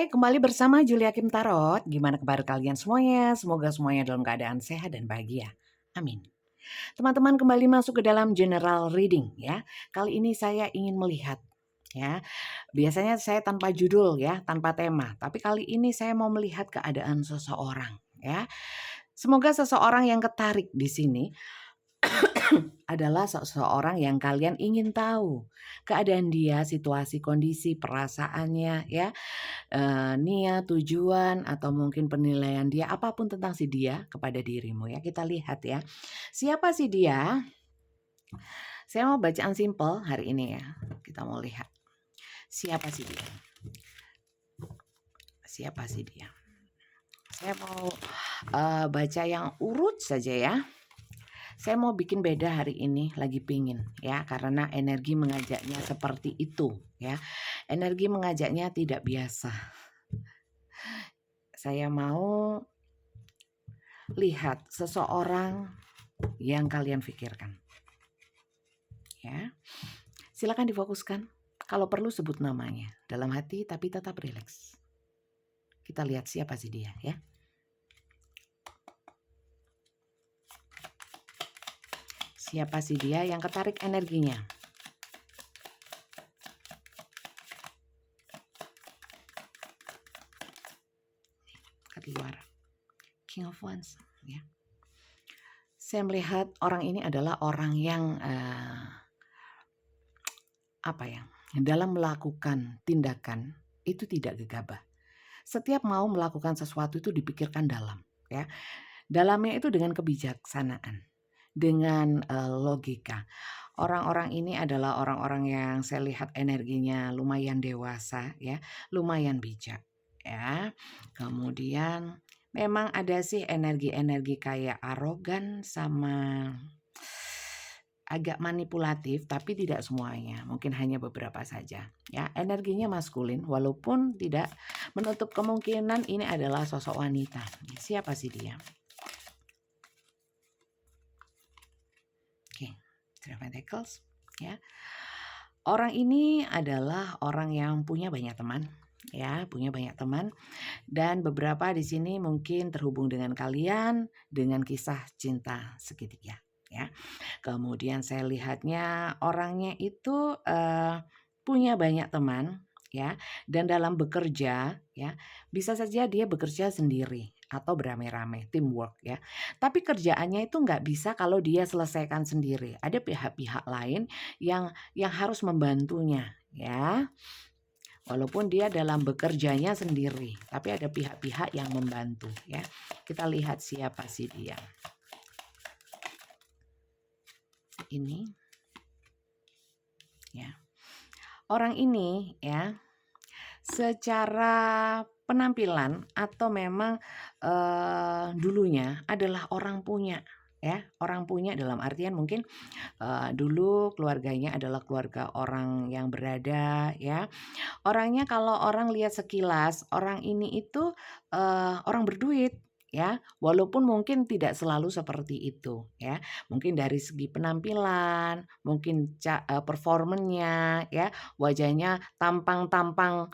Hai, kembali bersama Julia Kim Tarot. Gimana kabar kalian semuanya? Semoga semuanya dalam keadaan sehat dan bahagia. Amin. Teman-teman kembali masuk ke dalam general reading ya. Kali ini saya ingin melihat ya. Biasanya saya tanpa judul ya, tanpa tema. Tapi kali ini saya mau melihat keadaan seseorang ya. Semoga seseorang yang ketarik di sini adalah seseorang yang kalian ingin tahu keadaan dia, situasi, kondisi, perasaannya ya, niat, tujuan, atau mungkin penilaian dia, apapun tentang si dia kepada dirimu ya. Kita lihat ya. Siapa sih dia? Saya mau bacaan simple hari ini ya. Kita mau lihat. Siapa sih dia? Siapa sih dia? Saya mau baca yang urut saja ya. Saya mau bikin beda hari ini, lagi pingin ya, karena energi mengajaknya seperti itu ya. Energi mengajaknya tidak biasa. Saya mau lihat seseorang yang kalian pikirkan. Ya. Silakan difokuskan. Kalau perlu sebut namanya dalam hati tapi tetap rileks. Kita lihat siapa sih dia ya. Siapa sih dia yang ketarik energinya? Keluar King of Wands ya. Saya melihat orang ini adalah orang yang dalam melakukan tindakan itu tidak gegabah. Setiap mau melakukan sesuatu itu dipikirkan dalam ya. Dalamnya itu dengan kebijaksanaan, dengan logika. Orang-orang ini adalah orang-orang yang saya lihat energinya lumayan dewasa ya, lumayan bijak ya. Kemudian memang ada sih energi-energi kayak arogan sama agak manipulatif, tapi tidak semuanya, mungkin hanya beberapa saja ya. Energinya maskulin walaupun tidak menutup kemungkinan ini adalah sosok wanita. Siapa sih dia? Oke, Three of Pentacles ya. Orang ini adalah orang yang punya banyak teman ya, punya banyak teman, dan beberapa di sini mungkin terhubung dengan kalian dengan kisah cinta segitiga ya. Kemudian saya lihatnya orangnya itu punya banyak teman ya, dan dalam bekerja ya, bisa saja dia bekerja sendiri atau beramai-ramai, teamwork ya. Tapi kerjaannya itu nggak bisa kalau dia selesaikan sendiri. Ada pihak-pihak lain yang harus membantunya ya. Walaupun dia dalam bekerjanya sendiri, tapi ada pihak-pihak yang membantu ya. Kita lihat siapa sih dia. Ini ya. Orang ini ya, secara penampilan atau memang dulunya adalah orang punya ya, orang punya dalam artian mungkin dulu keluarganya adalah keluarga orang yang berada ya. Orangnya kalau orang lihat sekilas, orang ini itu orang berduit ya, walaupun mungkin tidak selalu seperti itu ya. Mungkin dari segi penampilan, mungkin performanya ya, wajahnya tampang-tampang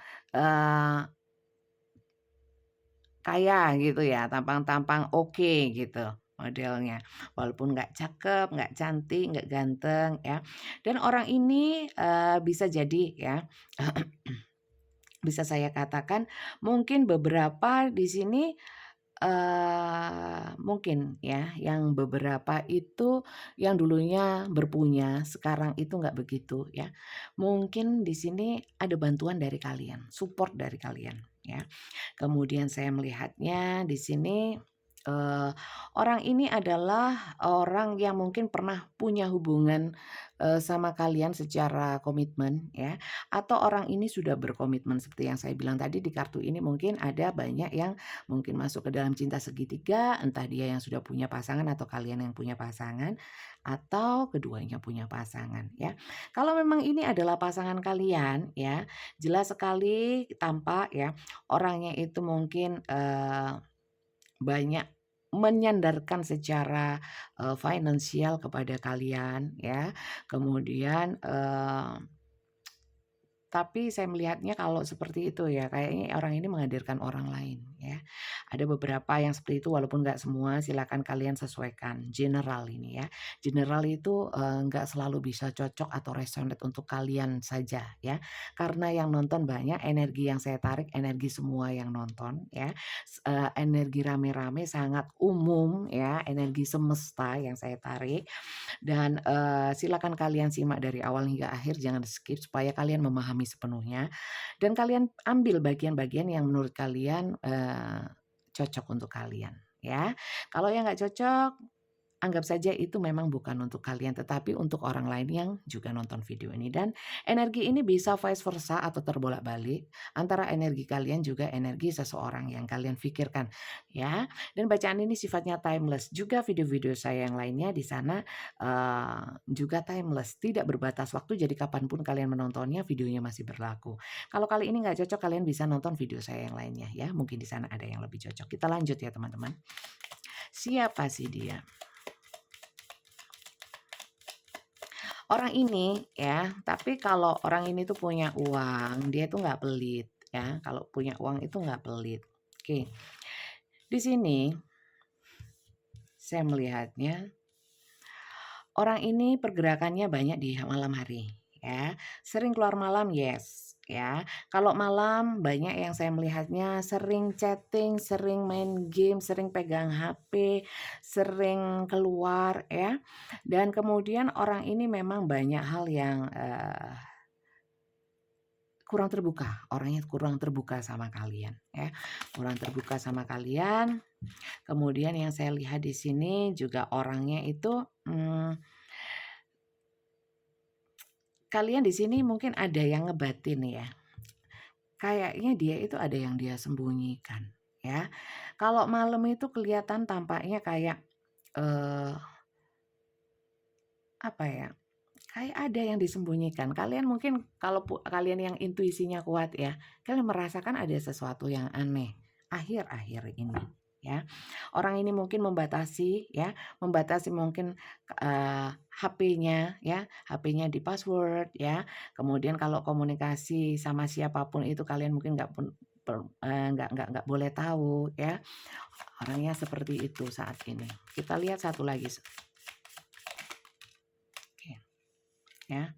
kaya gitu ya, tampang-tampang oke gitu modelnya. Walaupun nggak cakep, nggak cantik, nggak ganteng ya. Dan orang ini bisa jadi ya, bisa saya katakan mungkin beberapa di sini mungkin ya, yang beberapa itu yang dulunya berpunya, sekarang itu nggak begitu ya. Mungkin di sini ada bantuan dari kalian, support dari kalian ya. Kemudian saya melihatnya di sini orang ini adalah orang yang mungkin pernah punya hubungan sama kalian secara komitmen ya, atau orang ini sudah berkomitmen seperti yang saya bilang tadi di kartu ini. Mungkin ada banyak yang mungkin masuk ke dalam cinta segitiga, entah dia yang sudah punya pasangan atau kalian yang punya pasangan, atau keduanya punya pasangan ya. Kalau memang ini adalah pasangan kalian ya, jelas sekali tampak ya, orangnya itu mungkin banyak menyandarkan secara finansial kepada kalian ya. Kemudian Tapi saya melihatnya kalau seperti itu ya, kayaknya orang ini menghadirkan orang lain ya. Ada beberapa yang seperti itu walaupun nggak semua, silakan kalian sesuaikan. General ini ya. General itu, nggak selalu bisa cocok atau resonate untuk kalian saja ya. Karena yang nonton banyak, energi yang saya tarik energi semua yang nonton ya. Energi rame-rame sangat umum ya, energi semesta yang saya tarik. Dan, silakan kalian simak dari awal hingga akhir, jangan di-skip supaya kalian memahami sepenuhnya dan kalian ambil bagian-bagian yang menurut kalian, cocok untuk kalian, ya. Kalau yang nggak cocok, anggap saja itu memang bukan untuk kalian, tetapi untuk orang lain yang juga nonton video ini. Dan energi ini bisa vice versa atau terbolak-balik antara energi kalian juga energi seseorang yang kalian pikirkan, ya. Dan bacaan ini sifatnya timeless. Juga video-video saya yang lainnya di sana juga timeless, tidak berbatas waktu. Jadi kapanpun kalian menontonnya, videonya masih berlaku. Kalau kali ini nggak cocok, kalian bisa nonton video saya yang lainnya, ya. Mungkin di sana ada yang lebih cocok. Kita lanjut ya teman-teman. Siapa sih dia? Orang ini ya, tapi kalau orang ini tuh punya uang, dia tuh nggak pelit ya. Kalau punya uang itu nggak pelit. Oke, di sini saya melihatnya orang ini pergerakannya banyak di malam hari ya. Sering keluar malam, yes ya. Kalau malam banyak yang saya melihatnya sering chatting, sering main game, sering pegang HP, sering keluar ya. Dan kemudian orang ini memang banyak hal yang kurang terbuka, orangnya kurang terbuka sama kalian ya. Kurang terbuka sama kalian. Kemudian yang saya lihat di sini juga orangnya itu kalian di sini mungkin ada yang ngebatin ya. Kayaknya dia itu ada yang dia sembunyikan ya. Kalau malam itu kelihatan tampaknya kayak apa ya? Kayak ada yang disembunyikan. Kalian mungkin kalau kalian yang intuisinya kuat ya, kalian merasakan ada sesuatu yang aneh akhir-akhir ini ya. Orang ini mungkin membatasi ya, membatasi mungkin HP-nya ya, HP-nya di-password ya. Kemudian kalau komunikasi sama siapapun itu kalian mungkin nggak boleh tahu ya. Orangnya seperti itu saat ini. Kita lihat satu lagi. Oke, ya.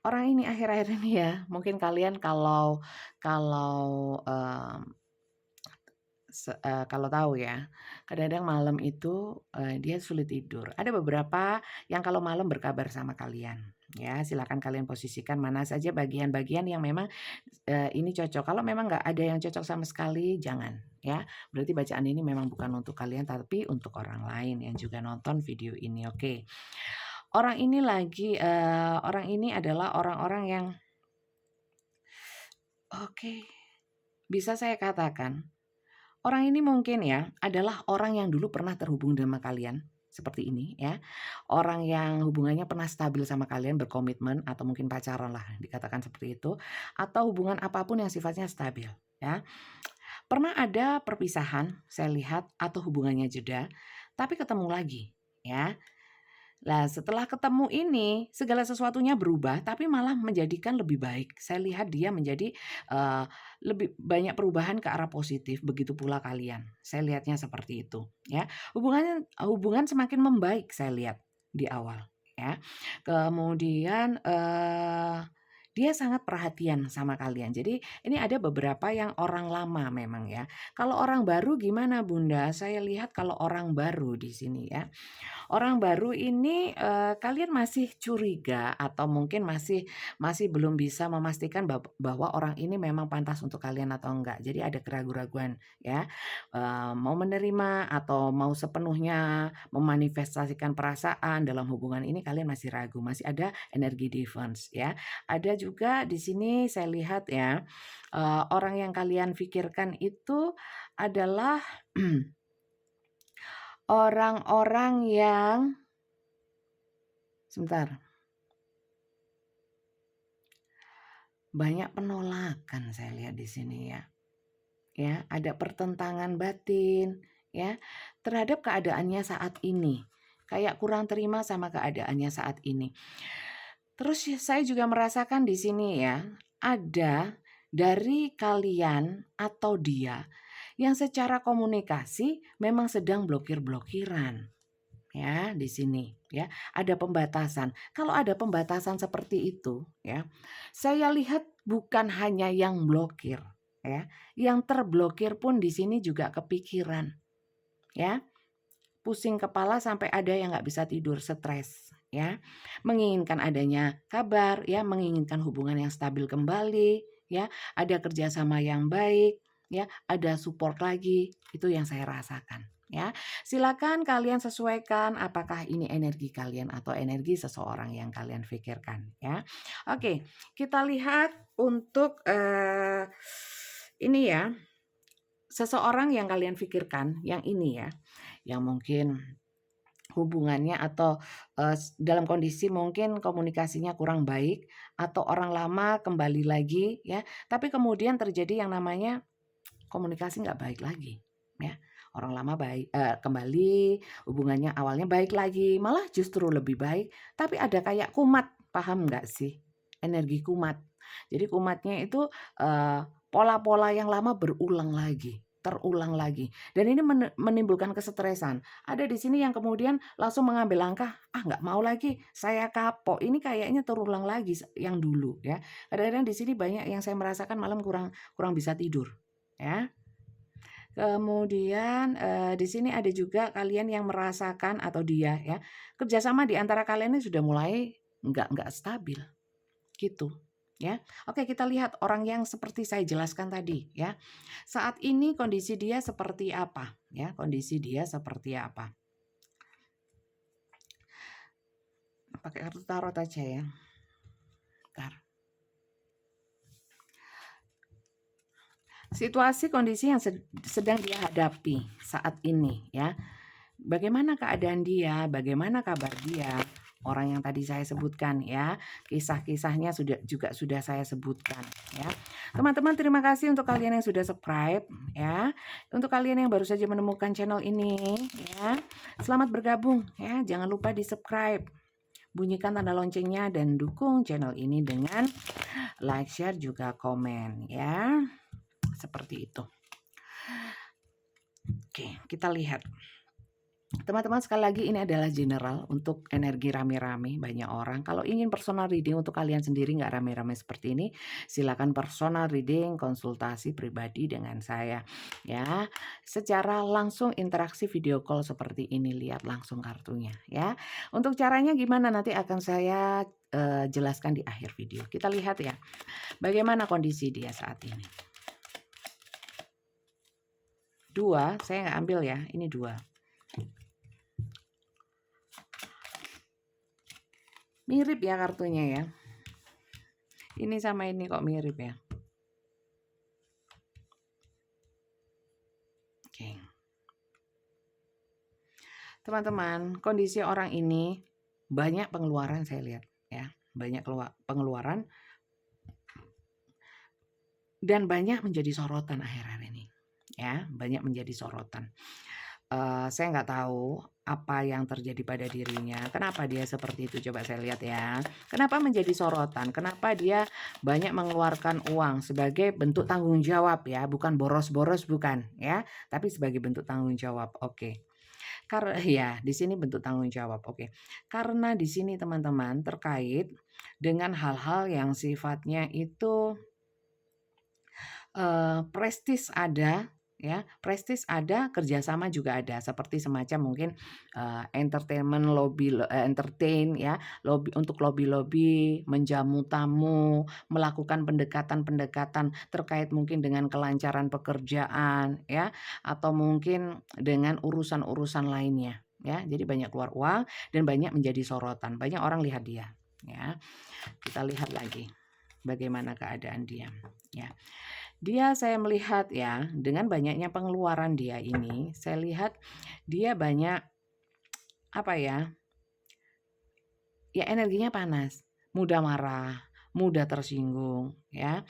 Orang ini akhir-akhir ini ya, mungkin kalian kalau kalau, kalau tahu ya, kadang-kadang malam itu, dia sulit tidur. Ada beberapa yang kalau malam berkabar sama kalian, ya. Silakan kalian posisikan mana saja bagian-bagian yang memang, ini cocok. Kalau memang nggak ada yang cocok sama sekali, jangan, ya. Berarti bacaan ini memang bukan untuk kalian, tapi untuk orang lain yang juga nonton video ini, oke. Orang ini adalah orang-orang yang oke, bisa saya katakan, orang ini mungkin ya adalah orang yang dulu pernah terhubung sama kalian, seperti ini ya. Orang yang hubungannya pernah stabil sama kalian, berkomitmen atau mungkin pacaran lah dikatakan seperti itu, atau hubungan apapun yang sifatnya stabil ya. Pernah ada perpisahan saya lihat atau hubungannya jeda, tapi ketemu lagi ya. Lah setelah ketemu ini, segala sesuatunya berubah, tapi malah menjadikan lebih baik. Saya lihat dia menjadi, lebih banyak perubahan ke arah positif, begitu pula kalian. Saya lihatnya seperti itu, ya. Hubungan semakin membaik saya lihat di awal, ya. Kemudian, dia sangat perhatian sama kalian. Jadi ini ada beberapa yang orang lama memang ya. Kalau orang baru gimana Bunda? Saya lihat kalau orang baru di sini ya. Orang baru ini, kalian masih curiga atau mungkin masih masih belum bisa memastikan bahwa orang ini memang pantas untuk kalian atau enggak. Jadi ada keraguan-raguan ya, mau menerima atau mau sepenuhnya memanifestasikan perasaan dalam hubungan ini kalian masih ragu, masih ada energi defense ya. Ada juga di sini saya lihat ya, orang yang kalian pikirkan itu adalah orang-orang yang sebentar, banyak penolakan saya lihat di sini ya. Ya, ada pertentangan batin ya terhadap keadaannya saat ini. Kayak kurang terima sama keadaannya saat ini. Terus saya juga merasakan di sini ya, ada dari kalian atau dia yang secara komunikasi memang sedang blokir-blokiran ya di sini ya. Ada pembatasan. Kalau ada pembatasan seperti itu ya, saya lihat bukan hanya yang blokir ya, yang terblokir pun di sini juga kepikiran ya. Pusing kepala sampai ada yang nggak bisa tidur, stres ya. Menginginkan adanya kabar ya, menginginkan hubungan yang stabil kembali ya, ada kerjasama yang baik ya, ada support lagi, itu yang saya rasakan ya. Silakan kalian sesuaikan apakah ini energi kalian atau energi seseorang yang kalian pikirkan ya. Oke, kita lihat untuk ini ya, seseorang yang kalian pikirkan yang ini ya, yang mungkin hubungannya atau dalam kondisi mungkin komunikasinya kurang baik atau orang lama kembali lagi ya, tapi kemudian terjadi yang namanya komunikasi nggak baik lagi ya. Orang lama baik kembali, hubungannya awalnya baik lagi, malah justru lebih baik, tapi ada kayak kumat, paham nggak sih? Energi kumat. Jadi kumatnya itu pola-pola yang lama berulang lagi, terulang lagi. Dan ini menimbulkan kesetresan. Ada di sini yang kemudian langsung mengambil langkah, ah nggak mau lagi, saya kapok. Ini kayaknya terulang lagi yang dulu ya. Kadang-kadang di sini banyak yang saya merasakan malam kurang bisa tidur ya. Kemudian di sini ada juga kalian yang merasakan atau dia ya, kerjasama di antara kalian ini sudah mulai nggak stabil gitu ya. Oke, kita lihat orang yang seperti saya jelaskan tadi ya. Saat ini kondisi dia seperti apa ya? Kondisi dia seperti apa? Pakai kartu tarot aja ya. Bentar. Situasi kondisi yang sedang dia hadapi saat ini ya. Bagaimana keadaan dia? Bagaimana kabar dia? Orang yang tadi saya sebutkan ya, kisah-kisahnya sudah saya sebutkan ya. Teman-teman, terima kasih untuk kalian yang sudah subscribe ya. Untuk kalian yang baru saja menemukan channel ini ya, selamat bergabung ya. Jangan lupa di-subscribe. Bunyikan tanda loncengnya dan dukung channel ini dengan like, share juga komen ya. Seperti itu. Oke, kita lihat. Teman-teman, sekali lagi ini adalah general untuk energi rame-rame banyak orang. Kalau ingin personal reading untuk kalian sendiri nggak rame-rame seperti ini, silakan personal reading konsultasi pribadi dengan saya ya. Secara langsung interaksi video call seperti ini, lihat langsung kartunya ya. Untuk caranya gimana nanti akan saya jelaskan di akhir video. Kita lihat ya, bagaimana kondisi dia saat ini. 2, saya nggak ambil ya, ini 2. Mirip ya kartunya ya. Ini sama ini kok mirip ya. Oke. Teman-teman, kondisi orang ini banyak pengeluaran saya lihat ya. Banyak pengeluaran dan banyak menjadi sorotan akhir-akhir ini. Ya, banyak menjadi sorotan. Saya nggak tahu apa yang terjadi pada dirinya. Kenapa dia seperti itu? Coba saya lihat ya. Kenapa menjadi sorotan? Kenapa dia banyak mengeluarkan uang sebagai bentuk tanggung jawab ya, bukan boros-boros bukan ya, tapi sebagai bentuk tanggung jawab. Oke. Karena ya, di sini bentuk tanggung jawab. Oke. Karena di sini teman-teman terkait dengan hal-hal yang sifatnya itu prestis ada ya, prestis ada, kerjasama juga ada, seperti semacam mungkin entertainment entertain ya, untuk lobby menjamu tamu, melakukan pendekatan-pendekatan terkait mungkin dengan kelancaran pekerjaan ya, atau mungkin dengan urusan-urusan lainnya ya. Jadi banyak keluar uang dan banyak menjadi sorotan, banyak orang lihat dia ya. Kita lihat lagi bagaimana keadaan dia ya. Dia saya melihat ya, dengan banyaknya pengeluaran dia ini, saya lihat dia banyak apa ya energinya panas, mudah marah, mudah tersinggung ya.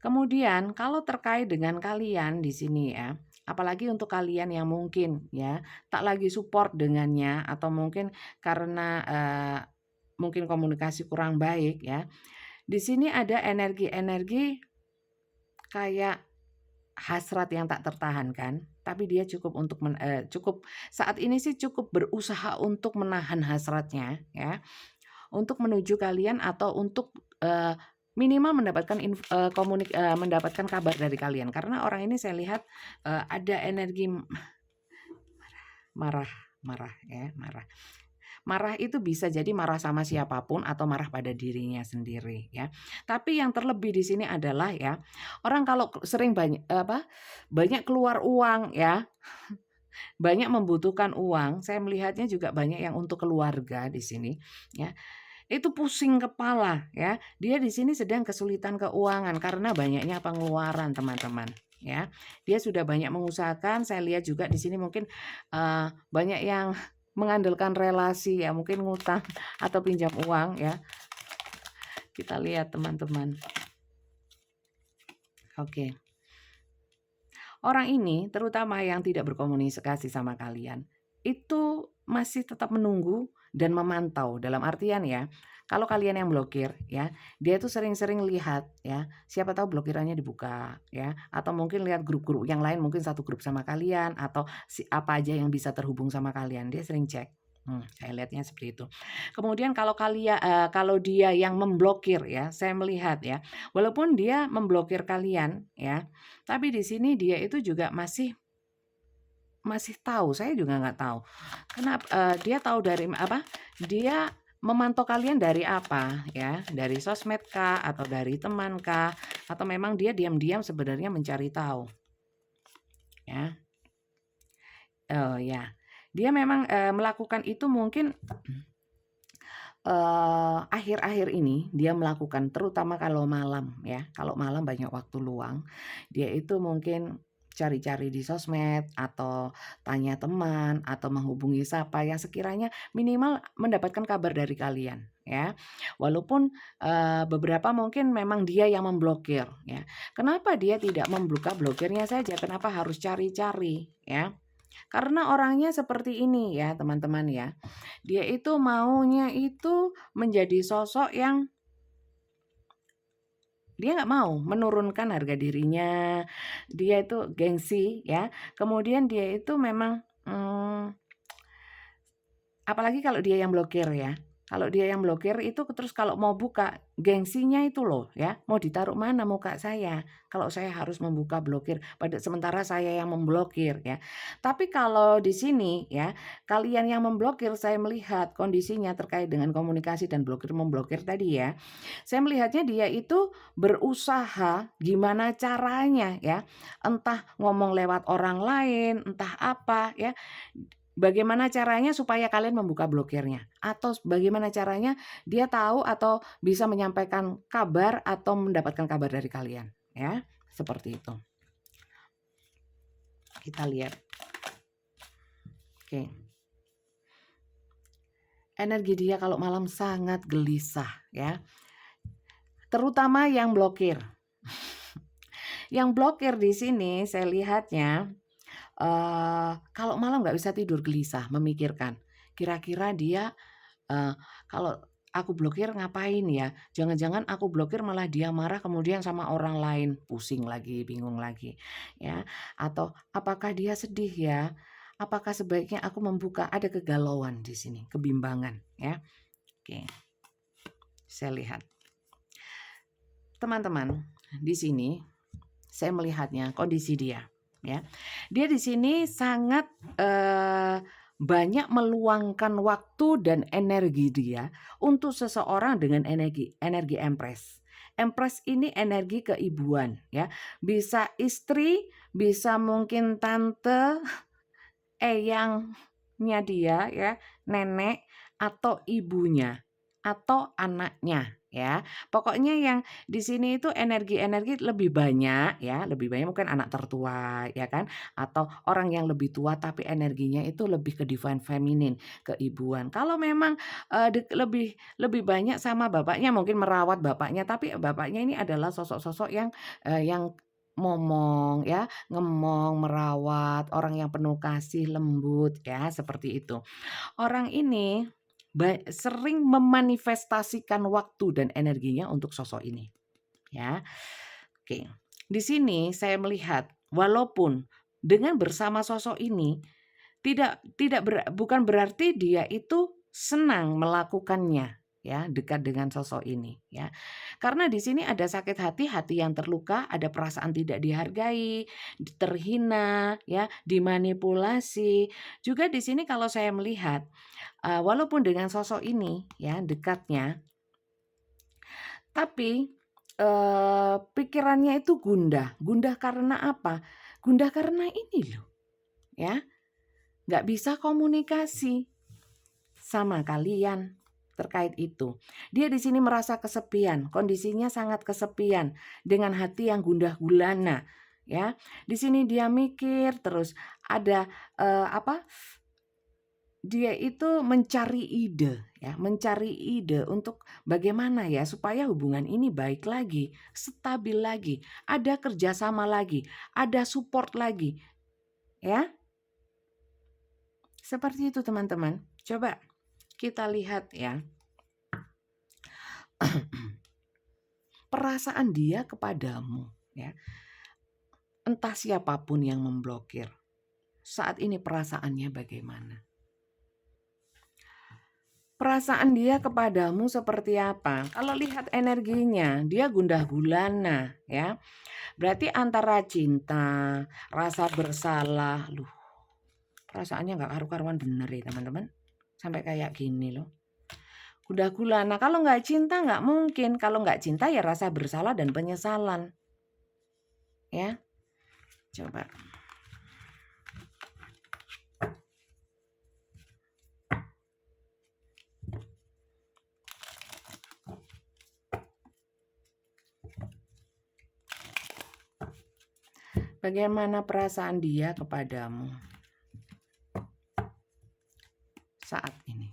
Kemudian kalau terkait dengan kalian di sini ya, apalagi untuk kalian yang mungkin ya tak lagi support dengannya atau mungkin karena mungkin komunikasi kurang baik ya. Di sini ada energi-energi kayak hasrat yang tak tertahankan, tapi dia cukup saat ini sih cukup berusaha untuk menahan hasratnya ya, untuk menuju kalian atau untuk, minimal mendapatkan kabar dari kalian. Karena orang ini saya lihat, ada energi marah marah ya, marah. Marah itu bisa jadi marah sama siapapun atau marah pada dirinya sendiri ya. Tapi yang terlebih di sini adalah ya, orang kalau sering banyak keluar uang ya, banyak membutuhkan uang, saya melihatnya juga banyak yang untuk keluarga di sini ya. Itu pusing kepala ya. Dia di sini sedang kesulitan keuangan karena banyaknya pengeluaran teman-teman ya. Dia sudah banyak mengusahakan, saya lihat juga di sini mungkin banyak yang mengandalkan relasi ya, mungkin ngutang atau pinjam uang ya. Kita lihat teman-teman. Oke. Orang ini terutama yang tidak berkomunikasi sama kalian, itu masih tetap menunggu dan memantau. Dalam artian ya, kalau kalian yang blokir ya, dia itu sering-sering lihat ya, siapa tahu blokirannya dibuka ya, atau mungkin lihat grup-grup yang lain mungkin satu grup sama kalian atau apa aja yang bisa terhubung sama kalian, dia sering cek. Saya lihatnya seperti itu. Kemudian kalau dia yang memblokir ya, saya melihat ya, walaupun dia memblokir kalian ya, tapi di sini dia itu juga masih tahu, saya juga nggak tahu. Dia tahu dari apa, dia memantau kalian dari apa ya, dari sosmed kah, atau dari teman kah, atau memang dia diam-diam sebenarnya mencari tahu, ya. Oh ya, dia memang, melakukan itu mungkin, akhir-akhir ini dia melakukan terutama kalau malam ya, kalau malam banyak waktu luang, dia itu mungkin cari-cari di sosmed atau tanya teman atau menghubungi siapa yang sekiranya minimal mendapatkan kabar dari kalian ya. Walaupun, beberapa mungkin memang dia yang memblokir ya. Kenapa dia tidak membuka blokirnya saja, kenapa harus cari-cari ya? Karena orangnya seperti ini ya teman-teman ya. Dia itu maunya itu menjadi sosok yang dia nggak mau menurunkan harga dirinya, dia itu gengsi ya, kemudian dia itu memang, apalagi kalau dia yang blokir ya. Kalau dia yang blokir itu terus kalau mau buka, gengsinya itu loh ya, mau ditaruh mana muka saya, kalau saya harus membuka blokir, sementara saya yang memblokir ya. Tapi kalau di sini ya, kalian yang memblokir saya melihat kondisinya terkait dengan komunikasi dan memblokir tadi ya. Saya melihatnya dia itu berusaha gimana caranya ya, entah ngomong lewat orang lain, entah apa ya. Bagaimana caranya supaya kalian membuka blokirnya? Atau bagaimana caranya dia tahu atau bisa menyampaikan kabar atau mendapatkan kabar dari kalian, ya. Seperti itu. Kita lihat. Oke. Energi dia kalau malam sangat gelisah, ya. Terutama yang blokir. Yang blokir di sini saya lihatnya kalau malam nggak bisa tidur gelisah, memikirkan, kira-kira dia, kalau aku blokir ngapain ya? Jangan-jangan aku blokir malah dia marah kemudian sama orang lain, pusing lagi, bingung lagi, ya. Atau apakah dia sedih ya? Apakah sebaiknya aku membuka? Ada kegalauan di sini, kebimbangan, ya. Oke, saya lihat. Teman-teman, di sini saya melihatnya kondisi dia. Ya, dia di sini sangat banyak meluangkan waktu dan energi dia untuk seseorang dengan energi Empress. Empress ini energi keibuan, ya. Bisa istri, bisa mungkin tante, eyangnya dia, ya, nenek atau ibunya atau anaknya. Ya, pokoknya yang di sini itu energi-energi lebih banyak ya, lebih banyak mungkin anak tertua ya kan, atau orang yang lebih tua tapi energinya itu lebih ke divine feminine, keibuan. Kalau memang, lebih lebih banyak sama bapaknya mungkin merawat bapaknya, tapi bapaknya ini adalah sosok-sosok yang momong ya, ngemong, merawat, orang yang penuh kasih, lembut ya, seperti itu. Orang ini sering memanifestasikan waktu dan energinya untuk sosok ini, ya. Oke. Di sini saya melihat walaupun dengan bersama sosok ini bukan berarti dia itu senang melakukannya, ya, dekat dengan sosok ini, ya. Karena di sini ada sakit hati, hati yang terluka, ada perasaan tidak dihargai, terhina, ya, dimanipulasi. Juga di sini kalau saya melihat, walaupun dengan sosok ini, ya, dekatnya, tapi, pikirannya itu gundah. Gundah karena apa? Gundah karena ini loh, ya, nggak bisa komunikasi sama kalian terkait itu. Dia di sini merasa kesepian, kondisinya sangat kesepian dengan hati yang gundah gulana, ya. Di sini dia mikir terus ada dia itu mencari ide, ya, mencari ide untuk bagaimana ya supaya hubungan ini baik lagi, stabil lagi, ada kerjasama lagi, ada support lagi, ya. Seperti itu teman-teman. Coba kita lihat ya. Perasaan dia kepadamu, ya. Entah siapapun yang memblokir. Saat ini perasaannya bagaimana? Perasaan dia kepadamu seperti apa? Kalau lihat energinya, dia gundah gulana, ya. Berarti antara cinta, rasa bersalah, perasaannya nggak karu-karuan bener ya teman-teman. Sampai kayak gini loh. Gundah gulana. Kalau nggak cinta nggak mungkin. Kalau nggak cinta ya rasa bersalah dan penyesalan. Ya, coba. Bagaimana perasaan dia kepadamu saat ini?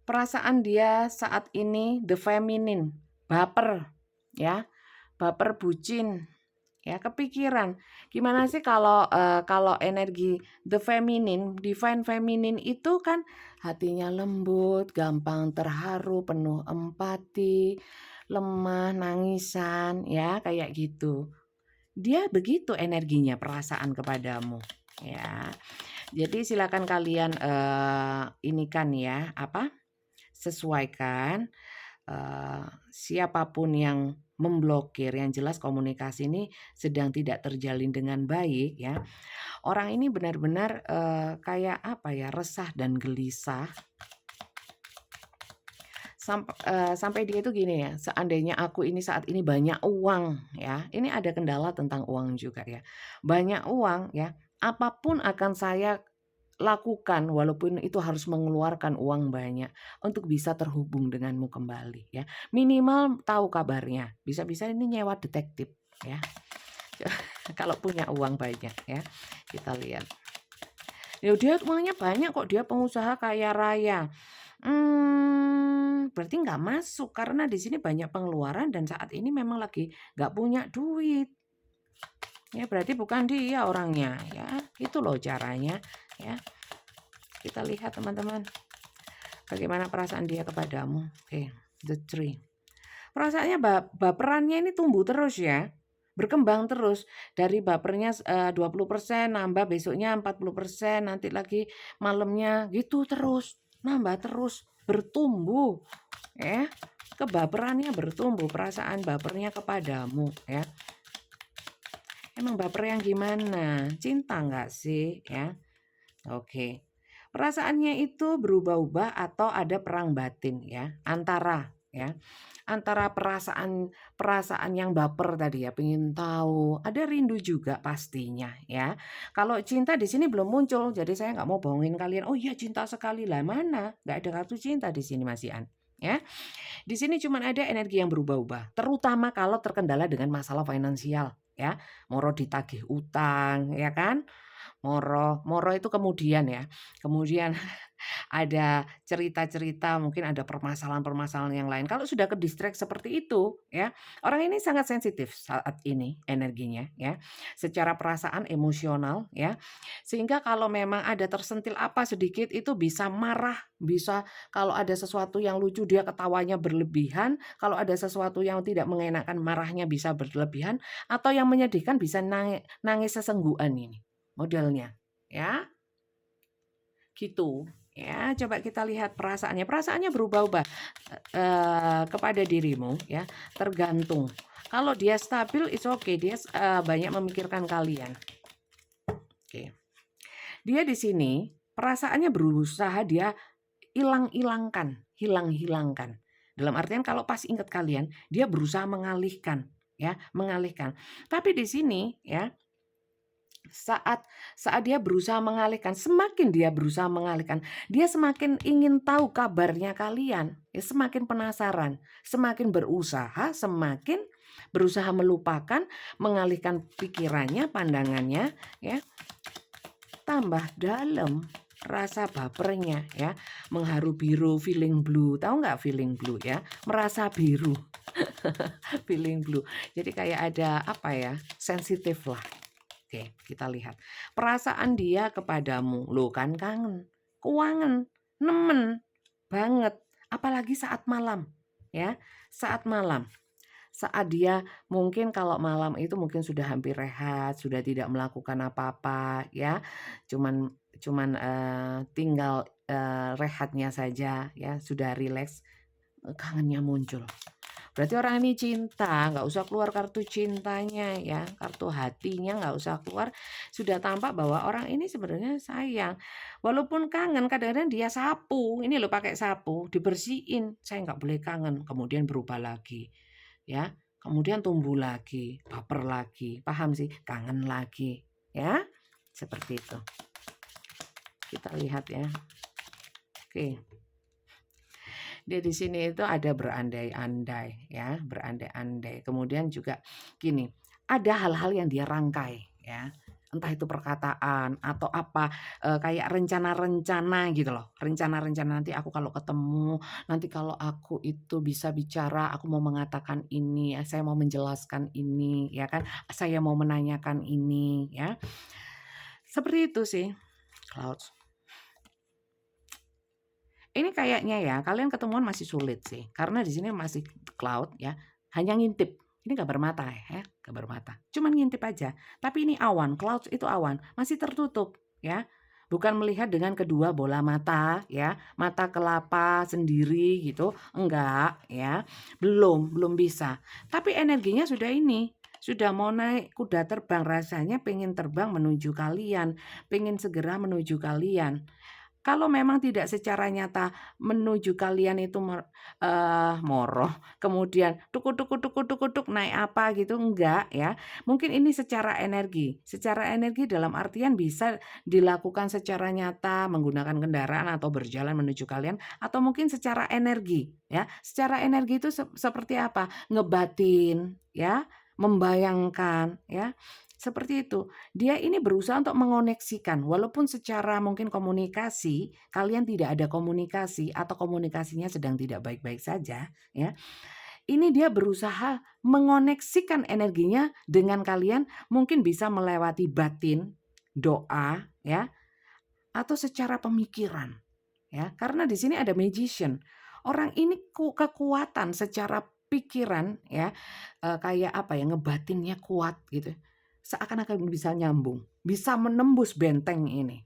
Perasaan dia saat ini the feminine, baper, ya, baper bucin, ya, kepikiran. Gimana sih kalau energi the feminine, divine feminine itu kan hatinya lembut, gampang terharu, penuh empati, lemah, nangisan, ya, kayak gitu. Dia begitu energinya, perasaan kepadamu, ya. Jadi silakan kalian ini kan ya, sesuaikan siapapun yang memblokir, yang jelas komunikasi ini sedang tidak terjalin dengan baik, ya. Orang ini benar-benar kayak resah dan gelisah. Sampai dia itu gini ya, seandainya aku ini saat ini banyak uang, ya. Ini ada kendala tentang uang juga ya. Banyak uang, ya. Apapun akan saya lakukan walaupun itu harus mengeluarkan uang banyak untuk bisa terhubung denganmu kembali, ya. Minimal tahu kabarnya. Bisa-bisa ini nyewa detektif, ya. Kalau punya uang banyak, ya. Kita lihat. Ya dia uangnya banyak kok, dia pengusaha kaya raya. Berarti nggak masuk karena di sini banyak pengeluaran dan saat ini memang lagi nggak punya duit. Ya berarti bukan dia orangnya, ya. Itu loh caranya, ya. Kita lihat teman-teman. Bagaimana perasaan dia kepadamu. Oke, the tree. Perasaannya baperannya ini tumbuh terus ya. Berkembang terus. Dari bapernya 20% nambah besoknya 40%, nanti lagi malamnya gitu terus. Nambah terus, bertumbuh. Ya. Kebaperannya bertumbuh, perasaan bapernya kepadamu, ya. Emang baper yang gimana? Cinta nggak sih, ya? Oke. Perasaannya itu berubah-ubah atau ada perang batin, ya, antara perasaan yang baper tadi ya, pengen tahu, ada rindu juga pastinya, ya. Kalau cinta di sini belum muncul, jadi saya nggak mau bohongin kalian. Oh iya cinta sekali lah, mana? Nggak ada kartu cinta di sini Mas Ian, ya. Di sini cuma ada energi yang berubah-ubah, terutama kalau terkendala dengan masalah finansial, ya. Moro ditagih utang, ya kan? Moro itu kemudian ya, kemudian ada cerita-cerita, mungkin ada permasalahan-permasalahan yang lain. Kalau sudah ke-distract seperti itu ya, orang ini sangat sensitif saat ini energinya ya, secara perasaan, emosional ya. Sehingga kalau memang ada tersentil apa sedikit itu bisa marah, bisa kalau ada sesuatu yang lucu dia ketawanya berlebihan, kalau ada sesuatu yang tidak mengenakan marahnya bisa berlebihan, atau yang menyedihkan bisa nangis sesenggukan ini, modelnya ya. Gitu, ya. Coba kita lihat perasaannya. Perasaannya berubah-ubah, kepada dirimu ya, tergantung. Kalau dia stabil, it's okay, dia banyak memikirkan kalian. Oke. Dia di sini perasaannya berusaha dia hilang-hilangkan. Dalam artian kalau pas ingat kalian, dia berusaha mengalihkan, ya, mengalihkan. Tapi di sini ya, saat saat dia berusaha mengalihkan, semakin dia berusaha mengalihkan, dia semakin ingin tahu kabarnya kalian, ya, semakin penasaran, semakin berusaha, semakin berusaha melupakan, mengalihkan pikirannya, pandangannya, ya, tambah dalam rasa bapernya ya, mengharu biru, feeling blue, tahu nggak feeling blue ya, merasa biru, feeling blue. Jadi kayak ada apa ya, sensitif lah. Oke, kita lihat. Perasaan dia kepadamu, lo kan kangen, kuangen, nemen banget. Apalagi saat malam, ya. Saat malam. Saat dia mungkin kalau malam itu mungkin sudah hampir rehat, sudah tidak melakukan apa-apa, ya. Cuman cuman tinggal rehatnya saja, ya. Sudah rileks, kangennya muncul. Berarti orang ini cinta, nggak usah keluar kartu cintanya ya, kartu hatinya nggak usah keluar, sudah tampak bahwa orang ini sebenarnya sayang. Walaupun kangen, kadang-kadang dia sapu, ini loh pakai sapu, dibersihin, saya nggak boleh kangen, kemudian berubah lagi, ya, kemudian tumbuh lagi, baper lagi, paham sih, kangen lagi, ya, seperti itu. Kita lihat ya, oke. Dia di sini itu ada berandai-andai ya, berandai-andai. Kemudian juga gini, ada hal-hal yang dia rangkai ya. Entah itu perkataan atau apa, kayak rencana-rencana gitu loh. Rencana-rencana nanti aku kalau ketemu, nanti kalau aku itu bisa bicara, aku mau mengatakan ini, saya mau menjelaskan ini, ya kan. Saya mau menanyakan ini ya. Seperti itu sih, Clouds. Ini kayaknya ya, kalian ketemuan masih sulit sih, karena di sini masih cloud ya, hanya ngintip. Ini gambar mata ya, gambar mata. Cuman ngintip aja. Tapi ini awan, clouds itu awan, masih tertutup ya. Bukan melihat dengan kedua bola mata ya, mata kelapa sendiri gitu, enggak ya. Belum bisa. Tapi energinya sudah ini, sudah mau naik kuda terbang, rasanya pengen terbang menuju kalian, pengen segera menuju kalian. Kalau memang tidak secara nyata menuju kalian itu moroh, kemudian tuk naik apa gitu, enggak ya. Mungkin ini secara energi. Secara energi dalam artian bisa dilakukan secara nyata menggunakan kendaraan atau berjalan menuju kalian, atau mungkin secara energi ya. Secara energi itu seperti apa? Ngebatin ya, membayangkan ya. Seperti itu. Dia ini berusaha untuk mengoneksikan, walaupun secara mungkin komunikasi, kalian tidak ada komunikasi atau komunikasinya sedang tidak baik-baik saja, ya. Ini dia berusaha mengoneksikan energinya dengan kalian, mungkin bisa melewati batin, doa, ya, atau secara pemikiran, ya. Karena di sini ada magician. Orang ini kekuatan secara pikiran, ya, kayak apa ya, ngebatinnya kuat gitu. Seakan-akan bisa nyambung, bisa menembus benteng ini.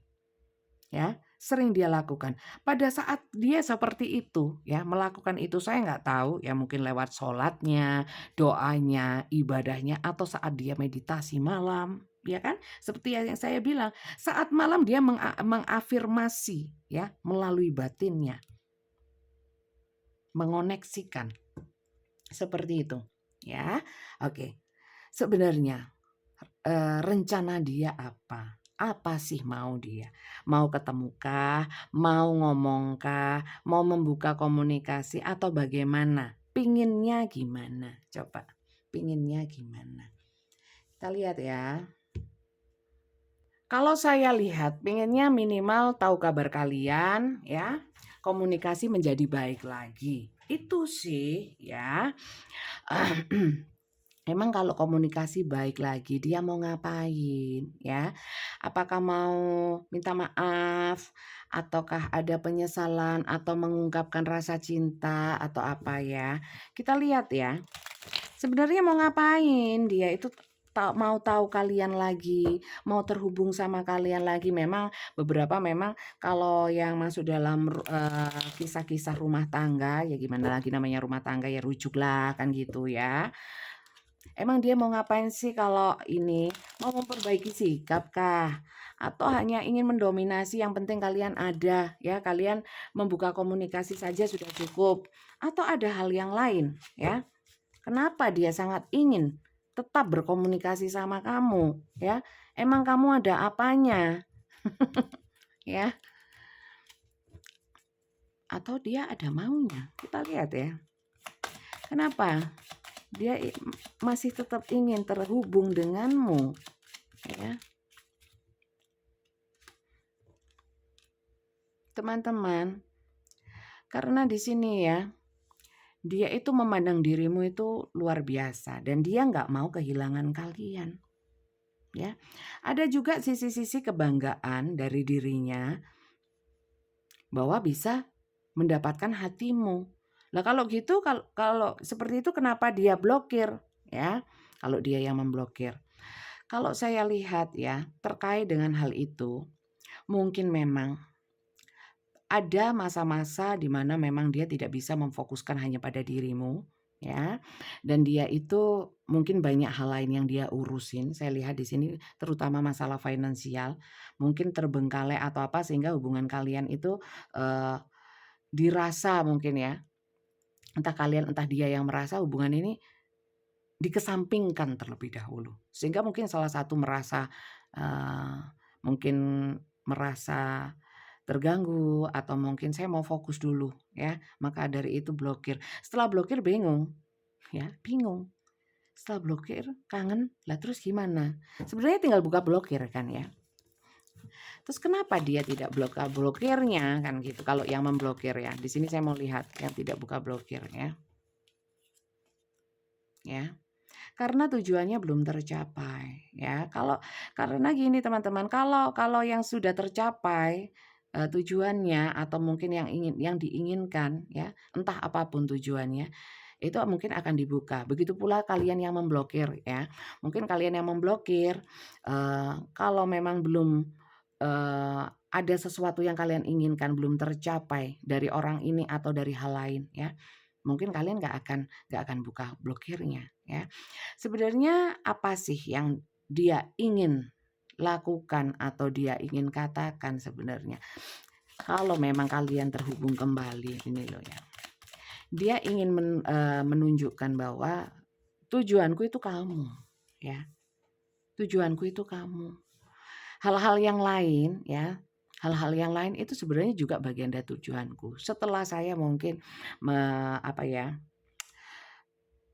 Ya, sering dia lakukan. Pada saat dia seperti itu, ya, melakukan itu saya nggak tahu, ya mungkin lewat sholatnya, doanya, ibadahnya, atau saat dia meditasi malam, ya kan? Seperti yang saya bilang, saat malam dia mengafirmasi, ya, melalui batinnya, mengoneksikan, seperti itu, ya. Oke, sebenarnya rencana dia apa? Apa sih mau dia? Mau ketemukah? Mau ngomongkah? Mau membuka komunikasi atau bagaimana? Pinginnya gimana? Coba, pinginnya gimana? Kita lihat ya. Kalau saya lihat pengennya minimal tahu kabar kalian ya, komunikasi menjadi baik lagi. Itu sih ya. Emang kalau komunikasi baik lagi, dia mau ngapain ya? Apakah mau minta maaf, ataukah ada penyesalan, atau mengungkapkan rasa cinta, atau apa ya? Kita lihat ya, sebenarnya mau ngapain dia itu mau tahu kalian lagi, mau terhubung sama kalian lagi. Memang beberapa memang kalau yang masuk dalam kisah-kisah rumah tangga, ya gimana lagi namanya rumah tangga ya rujuk lah kan gitu ya. Emang dia mau ngapain sih kalau ini? Mau memperbaiki sikap kah? Atau hanya ingin mendominasi, yang penting kalian ada, ya kalian membuka komunikasi saja sudah cukup. Atau ada hal yang lain, ya. Kenapa dia sangat ingin tetap berkomunikasi sama kamu, ya? Emang kamu ada apanya, ya? Atau dia ada maunya? Kita lihat ya. Kenapa? Dia masih tetap ingin terhubung denganmu, ya. Teman-teman, karena di sini ya, dia itu memandang dirimu itu luar biasa dan dia nggak mau kehilangan kalian. Ya, ada juga sisi-sisi kebanggaan dari dirinya bahwa bisa mendapatkan hatimu. Nah kalau gitu, kalau seperti itu kenapa dia blokir? Ya, kalau dia yang memblokir. Kalau saya lihat ya, terkait dengan hal itu, mungkin memang ada masa-masa di mana memang dia tidak bisa memfokuskan hanya pada dirimu, ya. Dan dia itu mungkin banyak hal lain yang dia urusin. Saya lihat di sini terutama masalah finansial, mungkin terbengkalai atau apa sehingga hubungan kalian itu dirasa mungkin ya. Entah kalian entah dia yang merasa hubungan ini dikesampingkan terlebih dahulu. Sehingga mungkin salah satu merasa mungkin merasa terganggu atau mungkin saya mau fokus dulu ya. Maka dari itu blokir. Setelah blokir bingung ya, bingung. Setelah blokir kangen, lah terus gimana? Sebenarnya tinggal buka blokir kan ya. Terus kenapa dia tidak buka blokirnya kan gitu. Kalau yang memblokir ya. Di sini saya mau lihat yang tidak buka blokir ya. Ya. Karena tujuannya belum tercapai ya. Karena gini teman-teman, kalau yang sudah tercapai tujuannya atau mungkin yang diinginkan ya, entah apapun tujuannya, itu mungkin akan dibuka. Begitu pula kalian yang memblokir ya. Mungkin kalian yang memblokir kalau memang belum ada sesuatu yang kalian inginkan belum tercapai dari orang ini atau dari hal lain ya. Mungkin kalian nggak akan buka blokirnya ya. Sebenarnya apa sih yang dia ingin lakukan atau dia ingin katakan sebenarnya? Kalau memang kalian terhubung kembali ini loh ya. Dia ingin menunjukkan bahwa tujuanku itu kamu ya. Tujuanku itu kamu. Hal-hal yang lain ya. Hal-hal yang lain itu sebenarnya juga bagian dari tujuanku. Setelah saya mungkin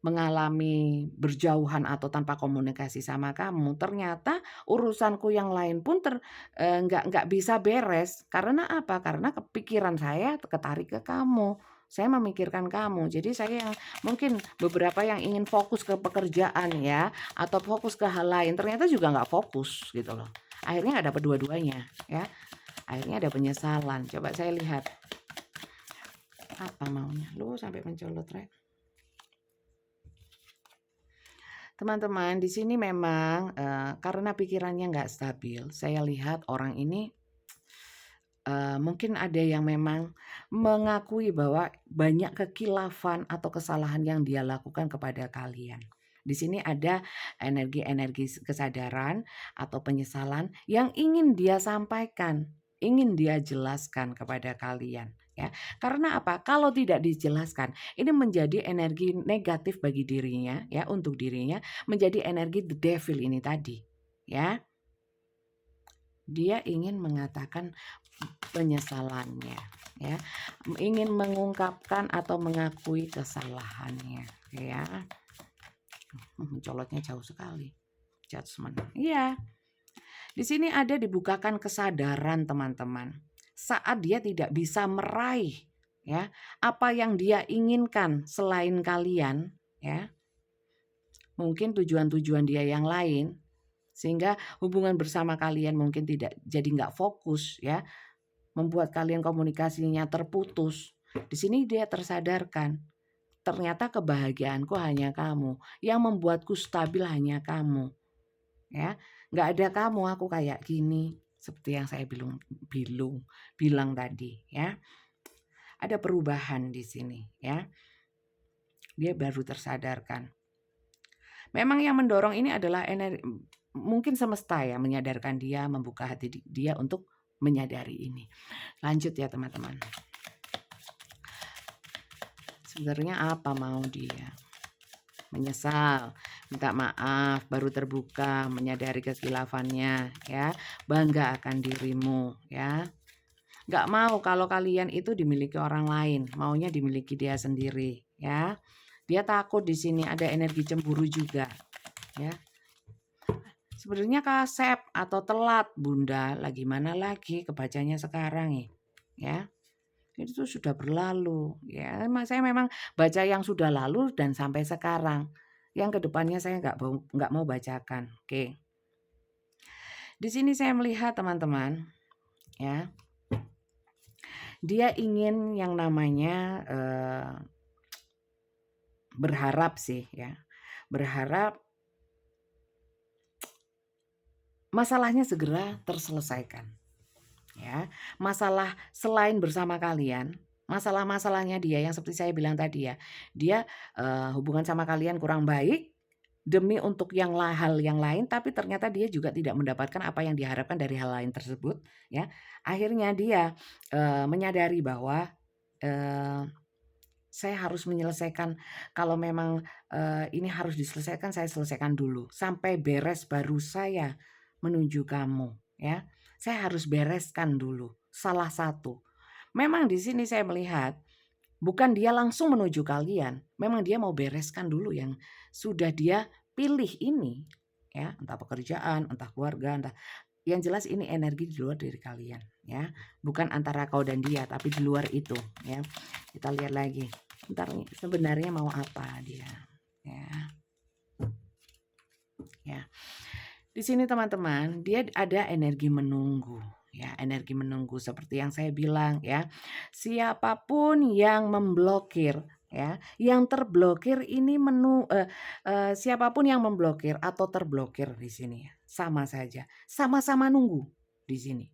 mengalami berjauhan atau tanpa komunikasi sama kamu, ternyata urusanku yang lain pun nggak bisa beres. Karena apa? Karena kepikiran saya ketarik ke kamu. Saya memikirkan kamu. Jadi saya yang mungkin beberapa yang ingin fokus ke pekerjaan ya, atau fokus ke hal lain, ternyata juga nggak fokus gitu loh. Akhirnya nggak dapat dua-duanya ya. Akhirnya ada penyesalan. Coba saya lihat apa maunya. Lu sampai mencolot rek. Teman-teman, di sini memang karena pikirannya nggak stabil, saya lihat orang ini mungkin ada yang memang mengakui bahwa banyak kekilafan atau kesalahan yang dia lakukan kepada kalian. Di sini ada energi-energi kesadaran atau penyesalan yang ingin dia sampaikan, ingin dia jelaskan kepada kalian. Ya, karena apa? Kalau tidak dijelaskan, ini menjadi energi negatif bagi dirinya, ya, untuk dirinya, menjadi energi the devil ini tadi, ya. Dia ingin mengatakan penyesalannya ya, ingin mengungkapkan atau mengakui kesalahannya ya. Mencolotnya jauh sekali, judgment. Iya. Di sini ada dibukakan kesadaran teman-teman. Saat dia tidak bisa meraih ya apa yang dia inginkan selain kalian ya. Mungkin tujuan-tujuan dia yang lain sehingga hubungan bersama kalian mungkin tidak jadi nggak fokus ya, membuat kalian komunikasinya terputus. Di sini dia tersadarkan, ternyata kebahagiaanku hanya kamu, yang membuatku stabil hanya kamu. Ya, nggak ada kamu aku kayak gini. Seperti yang saya bilang tadi ya. Ada perubahan di sini ya. Dia baru tersadarkan. Memang yang mendorong ini adalah energi, mungkin semesta ya menyadarkan dia, membuka hati dia untuk menyadari ini. Lanjut ya teman-teman. Sebenarnya apa mau dia? Menyesal, minta maaf, baru terbuka, menyadari kekilafannya ya. Bangga akan dirimu ya. Nggak mau kalau kalian itu dimiliki orang lain, maunya dimiliki dia sendiri ya. Dia takut di sini ada energi cemburu juga ya. Sebenarnya kasep atau telat Bunda, lagi mana lagi kebacanya sekarang ya. Itu sudah berlalu ya. Saya memang baca yang sudah lalu dan sampai sekarang. Yang kedepannya saya nggak mau bacakan. Oke. Di sini saya melihat teman-teman ya. Dia ingin yang namanya berharap sih ya. Berharap masalahnya segera terselesaikan. Ya, masalah selain bersama kalian, masalah-masalahnya dia yang seperti saya bilang tadi ya, dia hubungan sama kalian kurang baik demi untuk hal yang lain, tapi ternyata dia juga tidak mendapatkan apa yang diharapkan dari hal lain tersebut, ya. Akhirnya dia menyadari bahwa saya harus menyelesaikan, kalau memang ini harus diselesaikan, saya selesaikan dulu sampai beres baru saya menuju kamu, ya. Saya harus bereskan dulu salah satu. Memang di sini saya melihat bukan dia langsung menuju kalian, memang dia mau bereskan dulu yang sudah dia pilih ini, ya, entah pekerjaan, entah keluarga, entah, yang jelas ini energi di luar dari kalian, ya. Bukan antara kau dan dia, tapi di luar itu, ya. Kita lihat lagi. Ntar sebenarnya mau apa dia, ya. Ya. Di sini teman-teman, dia ada energi menunggu, ya, energi menunggu seperti yang saya bilang ya. Siapapun yang memblokir, ya, yang terblokir ini siapapun yang memblokir atau terblokir di sini ya, sama saja, sama-sama nunggu di sini.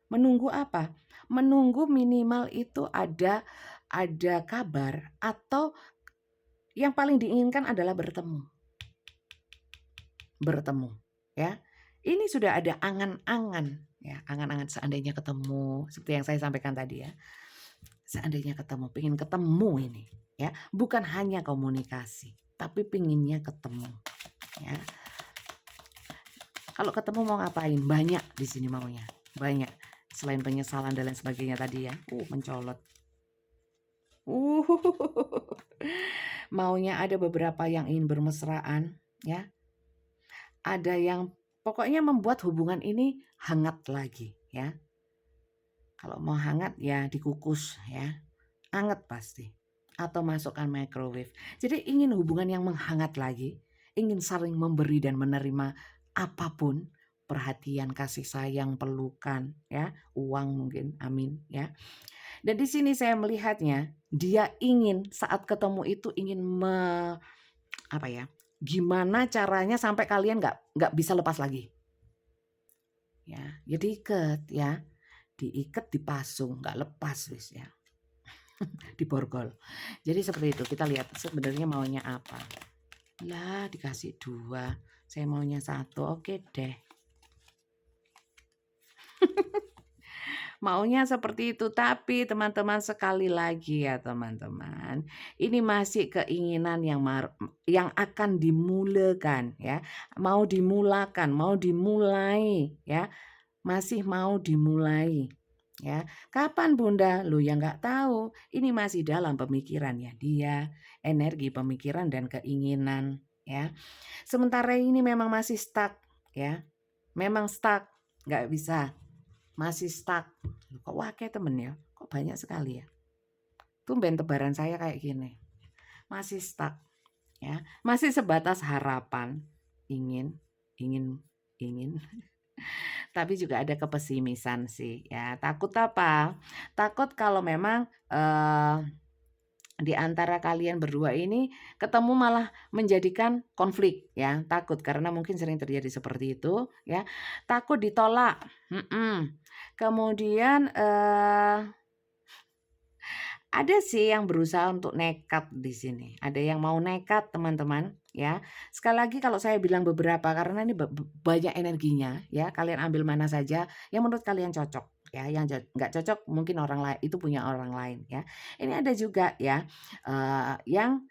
Menunggu apa? Menunggu minimal itu ada kabar atau yang paling diinginkan adalah bertemu. Ya, ini sudah ada angan-angan ya, angan-angan seandainya ketemu seperti yang saya sampaikan tadi ya, seandainya ketemu, pengen ketemu ini ya, bukan hanya komunikasi tapi pengennya ketemu ya. Kalau ketemu mau ngapain? Banyak di sini maunya, banyak, selain penyesalan dan lain sebagainya tadi ya. Mencolot maunya ada beberapa yang ingin bermesraan ya. Ada yang pokoknya membuat hubungan ini hangat lagi ya. Kalau mau hangat ya dikukus ya. Hangat pasti. Atau masukkan microwave. Jadi ingin hubungan yang menghangat lagi. Ingin saling memberi dan menerima apapun. Perhatian, kasih sayang, pelukan ya. Uang mungkin, amin ya. Dan di sini saya melihatnya. Dia ingin saat ketemu itu ingin gimana caranya sampai kalian nggak bisa lepas lagi ya. Jadi diikat dipasung, nggak lepas wis ya. Diborgol. Jadi seperti itu, kita lihat sebenarnya maunya apa. Lah dikasih 2, saya maunya 1, oke deh. Maunya seperti itu, tapi teman-teman sekali lagi ya teman-teman, ini masih keinginan yang akan dimulakan ya, mau dimulai ya, masih mau dimulai ya. Kapan Bunda? Lu yang nggak tahu, ini masih dalam pemikirannya dia, energi pemikiran dan keinginan ya. Sementara ini memang masih stuck ya. memang stuck, nggak bisa, masih stuck. Kok wakai temen ya? Kok banyak sekali ya? Tumben tebaran saya kayak gini. Masih stuck ya. Masih sebatas harapan, ingin, ingin, ingin. Tapi juga ada kepesimisan sih ya. Takut apa? Takut kalau memang di antara kalian berdua ini ketemu malah menjadikan konflik ya. Takut karena mungkin sering terjadi seperti itu ya. Takut ditolak. Kemudian ada sih yang berusaha untuk nekat di sini. Ada yang mau nekat teman-teman ya. Sekali lagi kalau saya bilang beberapa karena ini banyak energinya ya. Kalian ambil mana saja yang menurut kalian cocok ya. Yang nggak cocok mungkin orang lain itu punya orang lain ya. Ini ada juga ya yang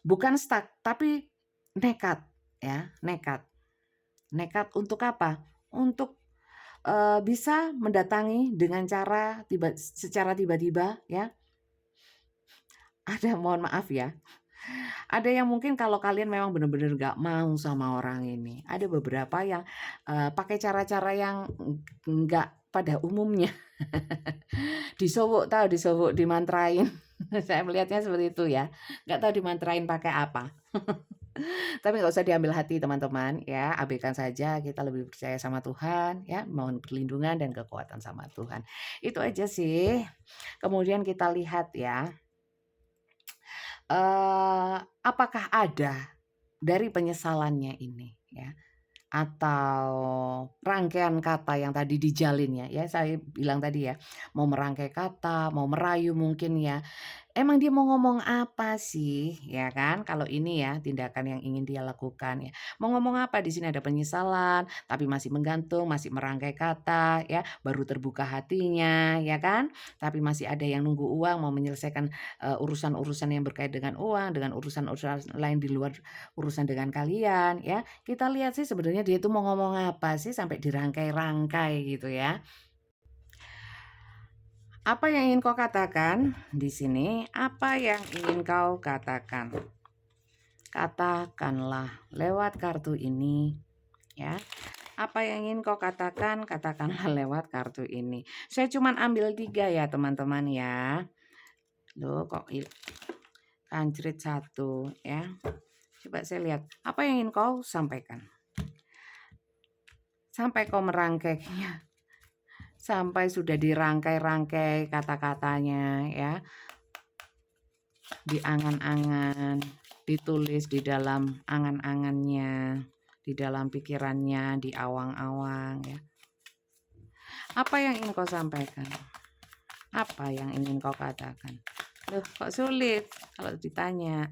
bukan stuck tapi nekat ya. Nekat untuk apa? Untuk bisa mendatangi dengan cara secara tiba-tiba ya. Ada, mohon maaf ya, ada yang mungkin kalau kalian memang benar-benar gak mau sama orang ini, ada beberapa yang pakai cara-cara yang nggak pada umumnya. Disogok, tahu disogok, dimantrain. Saya melihatnya seperti itu ya, nggak tahu dimantrain pakai apa. Tapi nggak usah diambil hati teman-teman ya, abaikan saja, kita lebih percaya sama Tuhan ya, mohon perlindungan dan kekuatan sama Tuhan. Itu aja sih. Kemudian kita lihat ya, apakah ada dari penyesalannya ini ya, atau rangkaian kata yang tadi dijalin ya, saya bilang tadi ya, mau merangkai kata, mau merayu mungkin ya. Emang dia mau ngomong apa sih, ya kan? Kalau ini ya tindakan yang ingin dia lakukan ya. Mau ngomong apa di sini ada penyesalan, tapi masih menggantung, masih merangkai kata ya, baru terbuka hatinya, ya kan? Tapi masih ada yang nunggu uang, mau menyelesaikan urusan-urusan yang berkait dengan uang, dengan urusan-urusan lain di luar urusan dengan kalian ya. Kita lihat sih sebenarnya dia itu mau ngomong apa sih sampai dirangkai-rangkai gitu ya. Apa yang ingin kau katakan di sini? Apa yang ingin kau katakan? Katakanlah lewat kartu ini, ya. Apa yang ingin kau katakan? Katakanlah lewat kartu ini. Saya cuma ambil 3 ya teman-teman ya. Loh kok kancrit 1 ya. Coba saya lihat. Apa yang ingin kau sampaikan? Sampai kau merangkainya. Sampai sudah dirangkai-rangkai kata-katanya ya. Di angan-angan, ditulis di dalam angan-angannya, di dalam pikirannya, di awang-awang ya. Apa yang ingin kau sampaikan? Apa yang ingin kau katakan? Loh, kok sulit kalau ditanya.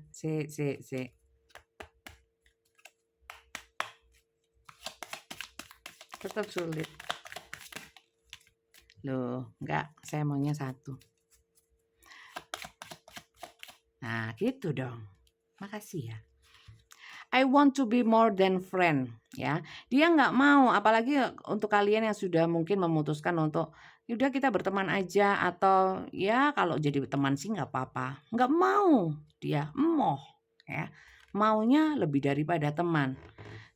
Tetap sulit. Loh, enggak, saya maunya 1. Nah, gitu dong. Makasih ya. I want to be more than friend ya. Dia nggak mau, apalagi untuk kalian yang sudah mungkin memutuskan untuk udah kita berteman aja atau ya kalau jadi teman sih nggak apa-apa. Nggak mau dia, emoh ya. Maunya lebih daripada teman.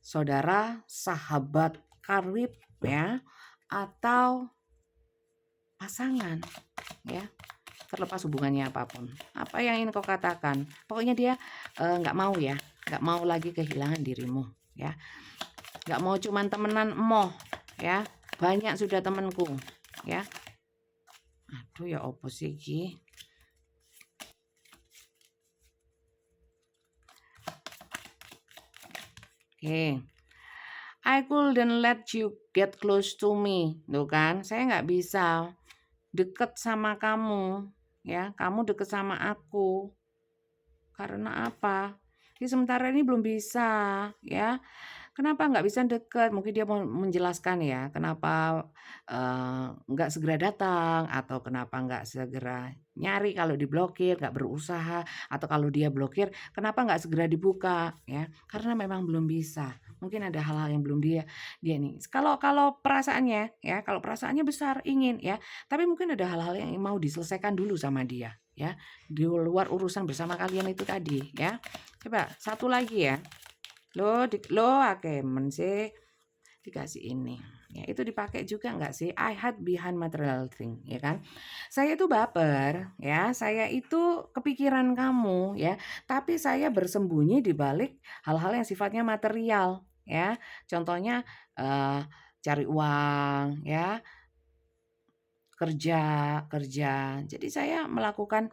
Saudara, sahabat karib ya atau pasangan ya. Terlepas hubungannya apapun. Apa yang ingin kau katakan? Pokoknya dia nggak mau ya. Nggak mau lagi kehilangan dirimu ya. Nggak mau cuman temenan emoh ya. Banyak sudah temenku ya. Aduh ya opo sih iki. Oke. I couldn't let you get close to me. Tuh kan, saya nggak bisa deket sama kamu ya. Kamu deket sama aku. Karena apa? Dia sementara ini belum bisa ya. Kenapa nggak bisa deket? Mungkin dia mau menjelaskan ya, kenapa nggak segera datang atau kenapa nggak segera nyari kalau diblokir, nggak berusaha, atau kalau dia blokir, kenapa nggak segera dibuka ya? Karena memang belum bisa. Mungkin ada hal-hal yang belum dia nih. Kalau perasaannya ya, kalau perasaannya besar ingin ya, tapi mungkin ada hal-hal yang mau diselesaikan dulu sama dia ya, di luar urusan bersama kalian itu tadi ya. Coba 1 lagi ya. Lo akemen sih. dikasih ini. Ya, itu dipakai juga nggak sih? I hide behind material thing, ya kan? Saya itu baper, ya. Saya itu kepikiran kamu, ya. Tapi saya bersembunyi di balik hal-hal yang sifatnya material, ya. Contohnya cari uang, ya, kerja kerja. Jadi saya melakukan,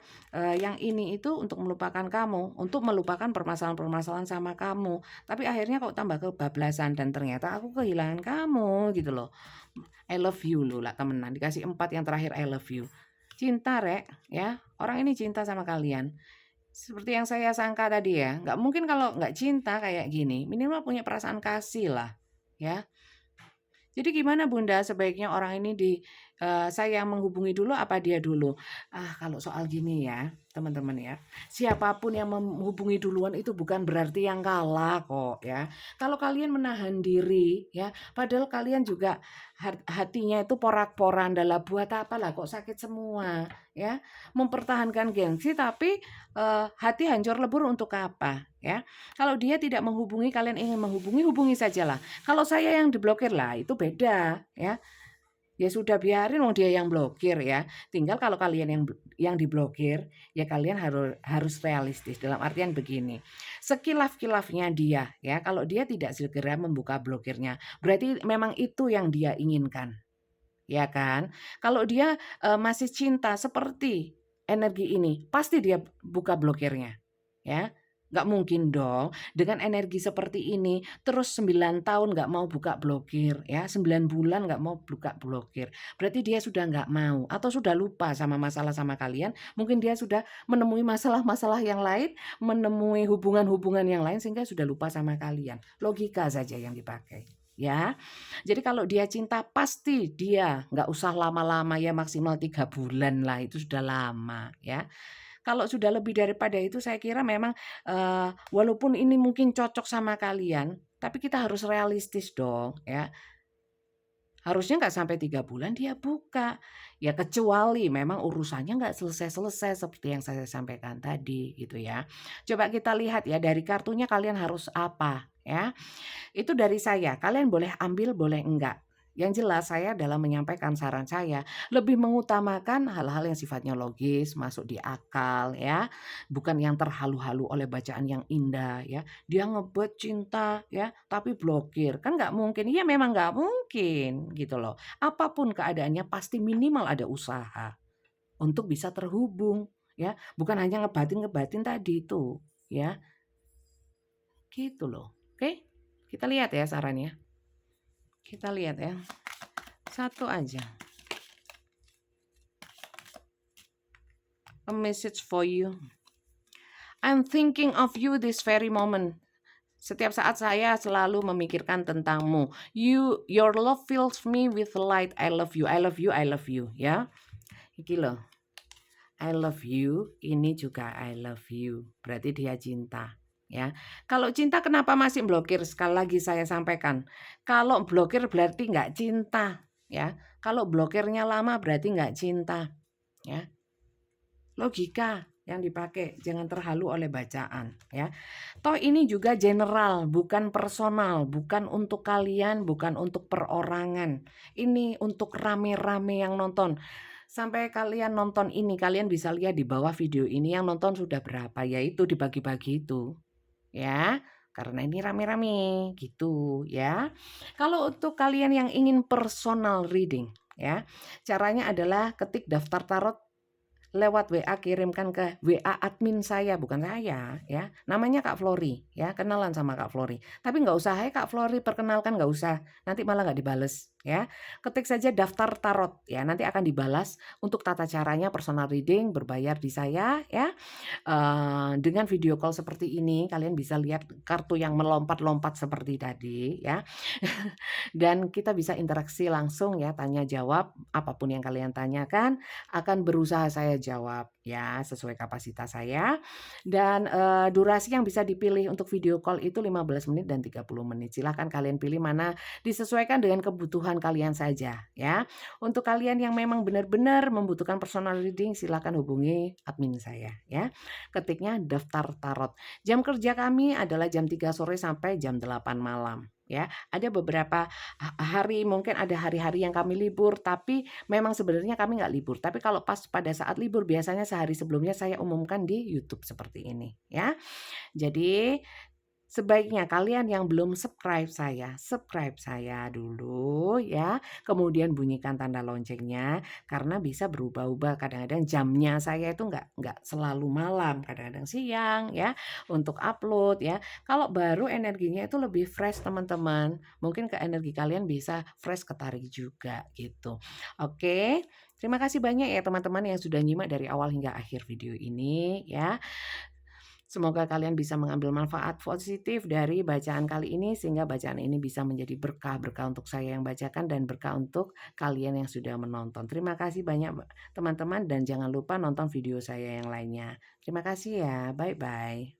yang ini itu untuk melupakan kamu, untuk melupakan permasalahan-permasalahan sama kamu. Tapi akhirnya kok tambah kebablasan dan ternyata aku kehilangan kamu gitu loh. I love you loh lah temenan, dikasih 4 yang terakhir I love you. Cinta Rek, ya, orang ini cinta sama kalian. Seperti yang saya sangka tadi ya, nggak mungkin kalau nggak cinta kayak gini, minimal punya perasaan kasih lah, ya. Jadi gimana Bunda sebaiknya orang ini saya yang menghubungi dulu apa dia dulu? Kalau soal gini ya, teman-teman ya. Siapapun yang menghubungi duluan itu bukan berarti yang kalah kok ya. Kalau kalian menahan diri ya, padahal kalian juga hatinya itu porak-poranda lah, buat apa lah kok sakit semua ya. Mempertahankan gengsi tapi hati hancur lebur untuk apa ya? Kalau dia tidak menghubungi, kalian ingin menghubungi, hubungi sajalah. Kalau saya yang diblokir lah itu beda ya. Ya sudah biarin wong dia yang blokir ya. Tinggal kalau kalian yang diblokir ya kalian harus realistis dalam artian begini. Sekilaf-kilafnya dia ya kalau dia tidak segera membuka blokirnya berarti memang itu yang dia inginkan. Ya kan? Kalau dia masih cinta seperti energi ini pasti dia buka blokirnya. Ya. Nggak mungkin dong dengan energi seperti ini terus 9 tahun nggak mau buka blokir ya 9 bulan nggak mau buka blokir berarti dia sudah nggak mau atau sudah lupa sama masalah sama kalian mungkin dia sudah menemui masalah-masalah yang lain menemui hubungan-hubungan yang lain sehingga sudah lupa sama kalian logika saja yang dipakai ya jadi kalau dia cinta pasti dia nggak usah lama-lama ya maksimal 3 bulan lah itu sudah lama ya. Kalau sudah lebih daripada itu saya kira memang, walaupun ini mungkin cocok sama kalian, tapi kita harus realistis dong ya. Harusnya nggak sampai 3 bulan dia buka. Ya kecuali memang urusannya nggak selesai-selesai seperti yang saya sampaikan tadi gitu ya. Coba kita lihat ya dari kartunya kalian harus apa ya. Itu dari saya, kalian boleh ambil boleh enggak. Yang jelas saya dalam menyampaikan saran saya lebih mengutamakan hal-hal yang sifatnya logis, masuk di akal ya, bukan yang terhalu-halu oleh bacaan yang indah ya. Dia ngebet cinta ya, tapi blokir. Kan nggak mungkin. Iya memang nggak mungkin gitu loh. Apapun keadaannya pasti minimal ada usaha untuk bisa terhubung ya, bukan hanya ngebatin-ngebatin tadi itu ya. Gitu loh. Oke? Kita lihat ya sarannya. Kita lihat ya. Satu aja. A message for you. I'm thinking of you this very moment. Setiap saat saya selalu memikirkan tentangmu. Your love fills me with light. I love you. I love you. I love you. Ya. Iki loh. I love you. Ini juga I love you. Berarti dia cinta. Ya, kalau cinta kenapa masih blokir? Sekali lagi saya sampaikan, kalau blokir berarti nggak cinta, ya. Kalau blokirnya lama berarti nggak cinta, ya. Logika yang dipakai, jangan terhalu oleh bacaan, ya. Toh ini juga general, bukan personal, bukan untuk kalian, bukan untuk perorangan. Ini untuk rame-rame yang nonton. Sampai kalian nonton ini, kalian bisa lihat di bawah video ini yang nonton sudah berapa, yaitu dibagi-bagi itu. Ya, karena ini rame-rame gitu ya. Kalau untuk kalian yang ingin personal reading ya, caranya adalah ketik daftar tarot lewat WA, kirimkan ke WA admin saya, bukan saya ya. Namanya Kak Flori ya, kenalan sama Kak Flori. Tapi nggak usah, "Hai Kak Flori, perkenalkan," nggak usah. Nanti malah nggak dibales ya. Ketik saja daftar tarot ya, nanti akan dibalas untuk tata caranya personal reading berbayar di saya ya. Dengan video call seperti ini kalian bisa lihat kartu yang melompat-lompat seperti tadi ya. Dan kita bisa interaksi langsung ya, tanya jawab apapun yang kalian tanyakan akan berusaha saya jawab ya, sesuai kapasitas saya. Dan, durasi yang bisa dipilih untuk video call itu 15 menit dan 30 menit. Silahkan kalian pilih mana disesuaikan dengan kebutuhan kalian saja ya. Untuk kalian yang memang benar-benar membutuhkan personal reading silahkan hubungi admin saya ya. Ketiknya daftar tarot. Jam kerja kami adalah jam 3 sore sampai jam 8 malam ya. Ada beberapa hari mungkin ada hari-hari yang kami libur, tapi memang sebenarnya kami nggak libur. Tapi kalau pas pada saat libur biasanya sehari sebelumnya saya umumkan di YouTube seperti ini ya. Jadi sebaiknya kalian yang belum subscribe saya dulu ya, kemudian bunyikan tanda loncengnya karena bisa berubah-ubah. Kadang-kadang jamnya saya itu nggak selalu malam, kadang-kadang siang ya untuk upload ya. Kalau baru energinya itu lebih fresh teman-teman, mungkin ke energi kalian bisa fresh ketarik juga gitu. Oke, terima kasih banyak ya teman-teman yang sudah nyimak dari awal hingga akhir video ini ya. Semoga kalian bisa mengambil manfaat positif dari bacaan kali ini sehingga bacaan ini bisa menjadi berkah-berkah untuk saya yang bacakan dan berkah untuk kalian yang sudah menonton. Terima kasih banyak teman-teman dan jangan lupa nonton video saya yang lainnya. Terima kasih ya. Bye-bye.